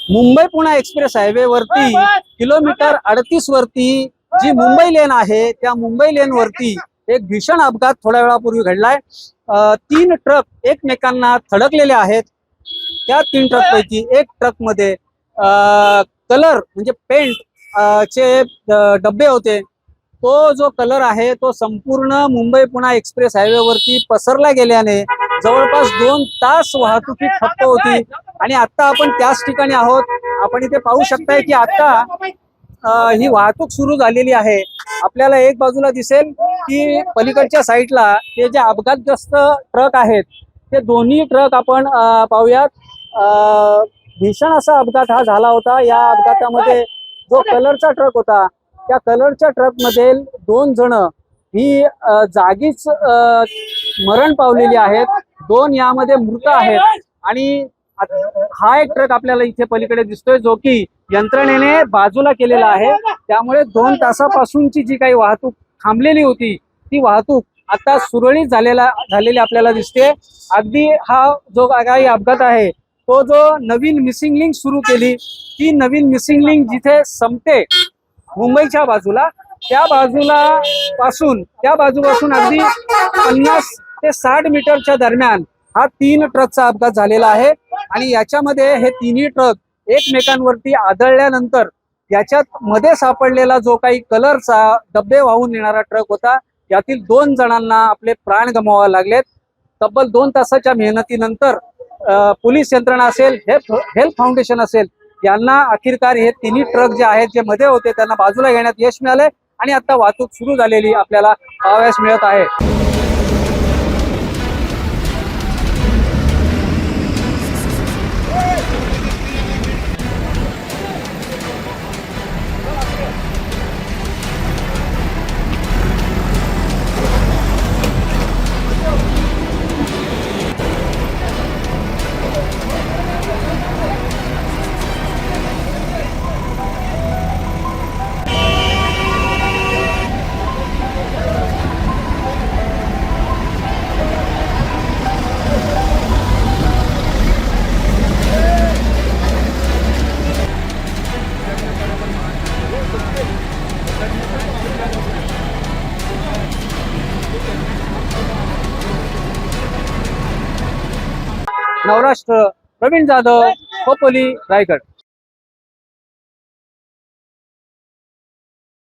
Mumbai Pune express highway वरती kilometre 38 वरती जी मुंबई लेन आहे त्या मुंबई लेन वरती एक भीषण अपघात थोड्या वेळापूर्वी घडलाय। 3 ट्रक एकमेकांना थडकलेले आहेत। त्या 3 ट्रक पैकी एक ट्रक मध्ये कलर म्हणजे पेंट चे डब्बे होते। तो जो कलर आहे तो संपूर्ण मुंबई पुणे एक्सप्रेस हायवे वरती पसरला गेल्याने जवळपास 2 तास वाहतुकी ठप्प होती। आणि आता आपण त्याच ठिकाणी आहोत। आपण इथे पाहू शकताय की आता ही वाहतूक सुरू झालेली आहे। आपल्याला एक बाजूला दिसेल की पलीकडच्या साईडला ते जे अपघातग्रस्त ट्रक आहेत ते दोन्ही ट्रक आपण पाहूयात। भीषण असा अपघात हा झाला होता। या अपघातामध्ये जो कलरचा ट्रक होता त्या कलरच्या ट्रक मध्ये 2 जण ही जागीच मरण पावलेली आहेत। 2 यामध्ये मृत आहेत। आणि हा एक ट्रक आपल्याला इथे पलीकडे दिसतोय जो की यंत्रणेने बाजूला केलेला आहे। त्यामुळे 2 तासापासूनची जी काही वाहतूक थांबलेली होती ती वाहतूक आता सुरळीत झालेली आपल्याला दिसते। अगदी हा जो काही अपघात आहे तो जो नवीन मिसिंग लिंक सुरू केली ती नवीन मिसिंग लिंक जिथे संपते मुंबईच्या बाजूला त्या बाजूपासून अगदी 50 ते 60 मीटरच्या दरम्यान हा 3 ट्रकचा अपघात झालेला आहे। आणि याच्यामध्ये हे तिन्ही ट्रक एकमेकांवरती आदळल्यानंतर याच्यात मध्ये सापडलेला जो काही कलरचा डब्बे वाहून नेणारा ट्रक होता यातील 2 जणांना आपले प्राण गमवावे लागलेत। तब्बल 2 तासाच्या मेहनतीनंतर पोलीस यंत्रणा असेल हेल्थ फाउंडेशन असेल यांना अखेरकार हे तिन्ही ट्रक जे आहेत जे मध्ये होते त्यांना बाजूला घेण्यात यश मिळाले आणि आता वाहतूक सुरू झालेली आपल्याला पाहावयास मिळत आहे। नवराष्ट्र, प्रवीण जाधव, खोपोली, रायगड।